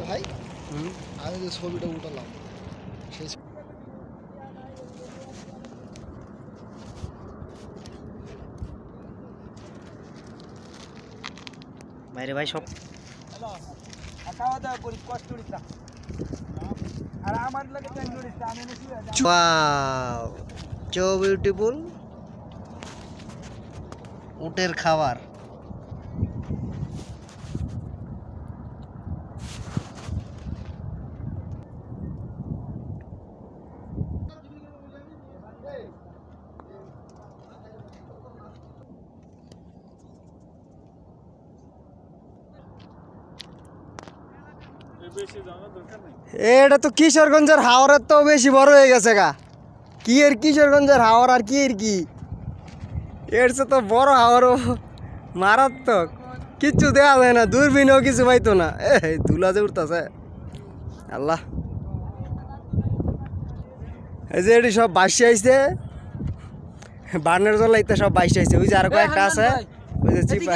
ভাই আমি যে ছবিটা উঠালাম সেই বাইরে ভাই সব খাওয়া দাওয়া করি কষ্ট করিস না আর আমার লাগে প্যান করিস না আমি ওয়াও সো বিউটিফুল উটের খাবার এটা তো কিশোরগঞ্জের হাওড়ের তো বেশি বড় হয়ে গেছে গা কি এর কিশোরগঞ্জের হাওড় আর কি এর কি এর চেয়ে তো বড় হাওড়ও মারাত্মক কিচ্ছু দেওয়া যায় না দূরবীনেও কিছু পাইতো না এই ধুলা যে উঠতেছে আল্লাহ এই যে এটি সব বাসি আইছে বার্নের জল সব বাসি আইছে ওই যে আর কয়েকটা আছে ওই যে চিপা